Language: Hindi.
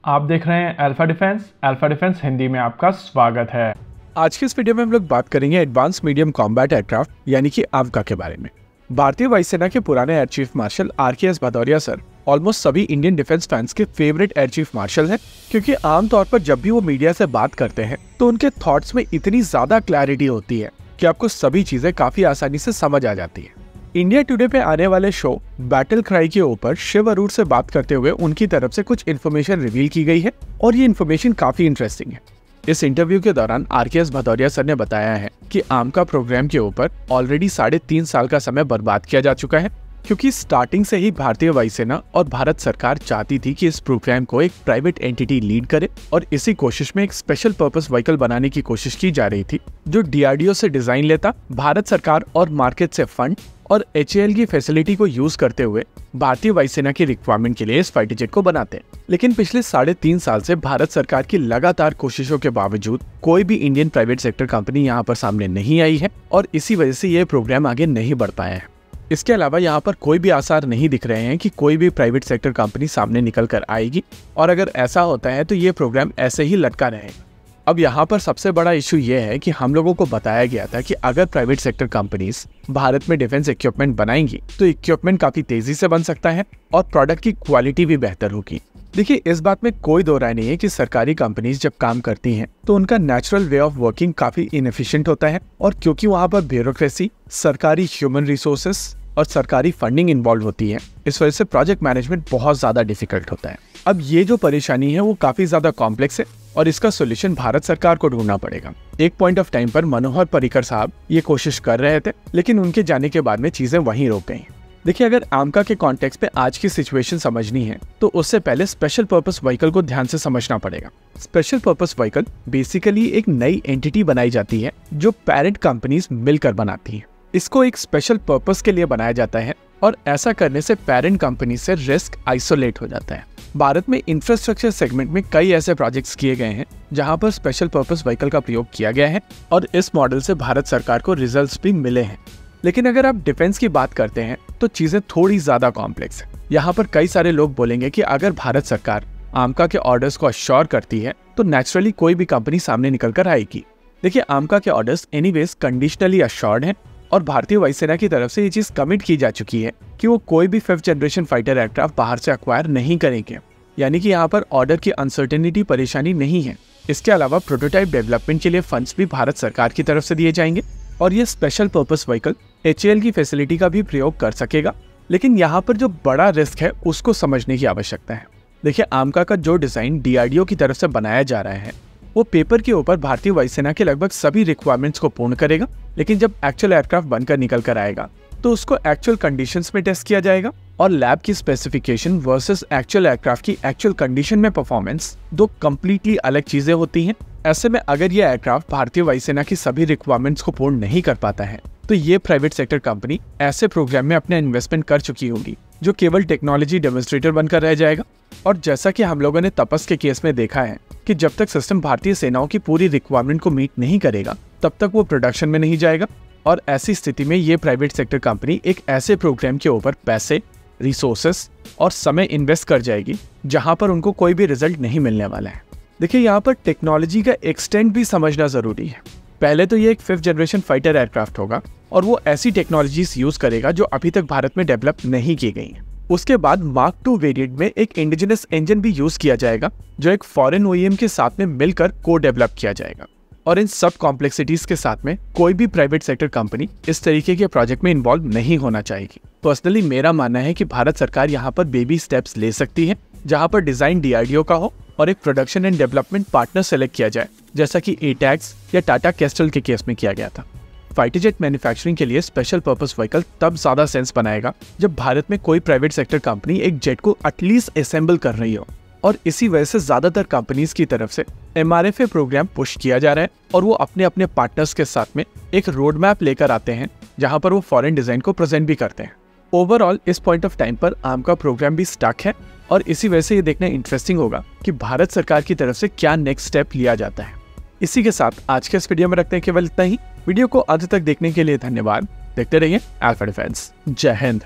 आप देख रहे हैं अल्फा डिफेंस हिंदी में आपका स्वागत है। आज के इस वीडियो में हम लोग बात करेंगे एडवांस मीडियम कॉम्बैट एयरक्राफ्ट यानी कि AMCA के बारे में। भारतीय वायुसेना के पुराने air chief marshal RKS Bhadauria sir almost सभी इंडियन डिफेंस फैंस के फेवरेट एयर चीफ मार्शल हैं, क्योंकि आमतौर पर जब भी वो मीडिया से बात करते हैं तो उनके थॉट्स में इतनी ज्यादा क्लैरिटी होती है कि आपको सभी चीजें काफी आसानी से समझ आ जाती है। इंडिया टुडे पे आने वाले शो बैटल क्राई के ऊपर शिव अरोड़ा से बात करते हुए उनकी तरफ से कुछ इन्फॉर्मेशन रिवील की गई है और ये इन्फॉर्मेशन काफी इंटरेस्टिंग है। इस इंटरव्यू के दौरान RKS भदौरिया सर ने बताया है कि AMCA प्रोग्राम के ऊपर ऑलरेडी 3.5 साल का समय बर्बाद किया जा चुका है, क्योंकि स्टार्टिंग से ही भारतीय वायुसेना और भारत सरकार चाहती थी कि इस प्रोग्राम को एक प्राइवेट एंटिटी लीड करे और इसी कोशिश में एक स्पेशल पर्पस व्हीकल बनाने की कोशिश की जा रही थी जो DRDO से डिजाइन लेता, भारत सरकार और मार्केट से फंड और HAL की फैसिलिटी को यूज करते हुए भारतीय वायुसेना की रिक्वायरमेंट के लिए इस फाइटर जेट को बनाते। लेकिन पिछले 3.5 साल से भारत सरकार की लगातार कोशिशों के बावजूद कोई भी इंडियन प्राइवेट सेक्टर कंपनी यहाँ पर सामने नहीं आई है और इसी वजह से ये प्रोग्राम आगे नहीं बढ़ पाया है। इसके अलावा यहाँ पर कोई भी आसार नहीं दिख रहे हैं कि कोई भी प्राइवेट सेक्टर कंपनी सामने निकल कर आएगी, और अगर ऐसा होता है तो ये प्रोग्राम ऐसे ही लटका रहेगा। अब यहाँ पर सबसे बड़ा इशू ये है कि हम लोगों को बताया गया था कि अगर प्राइवेट सेक्टर कंपनीज भारत में डिफेंस इक्विपमेंट बनाएंगी तो इक्विपमेंट काफी तेजी से बन सकता है और प्रोडक्ट की क्वालिटी भी बेहतर होगी। देखिए, इस बात में कोई दो राय नहीं है कि सरकारी कंपनीज जब काम करती हैं तो उनका नेचुरल वे ऑफ वर्किंग काफी इनएफिशिएंट होता है, और क्योंकि वहाँ पर ब्यूरोक्रेसी, सरकारी ह्यूमन रिसोर्सेस और सरकारी फंडिंग इन्वॉल्व होती है, इस वजह से प्रोजेक्ट मैनेजमेंट बहुत ज्यादा डिफिकल्ट होता है। अब ये जो परेशानी है वो काफी ज्यादा कॉम्प्लेक्स है और इसका सोल्यूशन भारत सरकार को ढूंढना पड़ेगा। एक पॉइंट ऑफ टाइम पर मनोहर पर्रिकर साहब ये कोशिश कर रहे थे, लेकिन उनके जाने के बाद में चीजें वहीं रोक गई। देखिए, अगर AMCA के कॉन्टेक्स्ट पे आज की सिचुएशन समझनी है तो उससे पहले स्पेशल पर्पस व्हीकल को ध्यान से समझना पड़ेगा। स्पेशल पर्पस व्हीकल बेसिकली एक नई एंटिटी बनाई जाती है जो पेरेंट कंपनीज मिलकर बनाती है। इसको एक स्पेशल पर्पस के लिए बनाया जाता है और ऐसा करने से पेरेंट कंपनी से रिस्क आइसोलेट हो जाता है। भारत में इंफ्रास्ट्रक्चर सेगमेंट में कई ऐसे प्रोजेक्ट्स किए गए हैं जहां पर स्पेशल पर्पस व्हीकल का प्रयोग किया गया है और इस मॉडल से भारत सरकार को रिजल्ट्स भी मिले हैं। लेकिन अगर आप डिफेंस की बात करते हैं तो चीजें थोड़ी ज्यादा कॉम्प्लेक्स है। यहाँ पर कई सारे लोग बोलेंगे कि अगर भारत सरकार AMCA के ऑर्डर्स को अश्योर करती है तो नेचुरली कोई भी कंपनी सामने निकल कर आएगी। देखिए, AMCA के ऑर्डर्स एनीवेज कंडीशनली अश्योर्ड हैं और भारतीय वायुसेना की तरफ से ये चीज कमिट की जा चुकी है कि वो कोई भी 5th जनरेशन फाइटर एयरक्राफ्ट बाहर से अक्वायर नहीं करेंगे, यानी कि यहाँ पर ऑर्डर की अनसर्टेनिटी परेशानी नहीं है। इसके अलावा प्रोटोटाइप डेवलपमेंट के लिए फंड्स भी भारत सरकार की तरफ से दिए जाएंगे और ये स्पेशल पर्पस व्हीकल HAL की फैसिलिटी का भी प्रयोग कर सकेगा। लेकिन यहाँ पर जो बड़ा रिस्क है उसको समझने की आवश्यकता है। देखिए, AMCA का जो डिजाइन DRDO की तरफ से बनाया जा रहा है वो पेपर के ऊपर भारतीय वायुसेना के लगभग सभी रिक्वायरमेंट्स को पूर्ण करेगा, लेकिन जब एक्चुअल एयरक्राफ्ट बनकर निकल कर आएगा तो उसको एक्चुअल कंडीशंस में टेस्ट किया जाएगा और लैब की स्पेसिफिकेशन वर्सेस एक्चुअल एयरक्राफ्ट की एक्चुअल कंडीशन में परफॉर्मेंस दो कंप्लीटली अलग चीजें होती हैं। ऐसे में अगर ये एयरक्राफ्ट भारतीय वायुसेना की सभी रिक्वायरमेंट्स को पूर्ण नहीं कर पाता है तो ये प्राइवेट सेक्टर कंपनी ऐसे प्रोग्राम में अपने इन्वेस्टमेंट कर चुकी होगी जो केवल टेक्नोलॉजी डेमोन्स्ट्रेटर बनकर रह जाएगा। और जैसा कि हम लोगों ने तपस के केस में देखा है कि जब तक सिस्टम भारतीय सेनाओं की पूरी रिक्वायरमेंट को मीट नहीं करेगा तब तक वो प्रोडक्शन में नहीं जाएगा, और ऐसी स्थिति में ये प्राइवेट सेक्टर कंपनी एक ऐसे प्रोग्राम के ऊपर पैसे, रिसोर्सेस और समय इन्वेस्ट कर जाएगी जहां पर उनको कोई भी रिजल्ट नहीं मिलने वाला है। देखिए, यहाँ पर टेक्नोलॉजी का एक्सटेंट भी समझना जरूरी है। पहले तो ये एक 5th जनरेशन फाइटर एयरक्राफ्ट होगा और वो ऐसी टेक्नोलॉजीज यूज करेगा जो अभी तक भारत में डेवलप नहीं की गई है। उसके बाद Mark II वेरिएंट में एक इंडिजिनस इंजन भी यूज किया जाएगा जो एक फॉरेन OEM के साथ में मिलकर को डेवलप किया जाएगा, और इन सब कॉम्प्लेक्सिटीज के साथ में कोई भी प्राइवेट सेक्टर कंपनी इस तरीके के प्रोजेक्ट में इन्वॉल्व नहीं होना चाहेगी। पर्सनली मेरा मानना है कि भारत सरकार यहाँ पर बेबी स्टेप्स ले सकती है, जहाँ पर डिजाइन DRDO का हो और एक production and development partner select किया जाए, जैसा कि ATAGS या टाटा कैस्टल के केस में किया गया था। फाइटर जेट मैन्युफैक्चरिंग के लिए स्पेशल पर्पस व्हीकल तब ज्यादा सेंस बनाएगा जब भारत में कोई प्राइवेट सेक्टर कंपनी एक जेट को एटलीस्ट असेंबल कर रही हो, और इसी वजह से ज्यादातर कंपनीज की तरफ से MRFA प्रोग्राम पुश किया जा रहा है और वो अपने अपने पार्टनर्स के साथ में एक रोड मैप लेकर आते हैं जहां पर वो फॉरेन डिजाइन को प्रेजेंट भी करते हैं। ओवरऑल इस पॉइंट ऑफ टाइम पर AMCA प्रोग्राम भी स्टक है और इसी वजह से ये देखना इंटरेस्टिंग होगा कि भारत सरकार की तरफ से क्या नेक्स्ट स्टेप लिया जाता है। इसी के साथ आज के इस वीडियो में रखते हैं केवल इतना ही। वीडियो को अंत तक देखने के लिए धन्यवाद। देखते रहिए अल्फा डिफेंस। जय हिंद।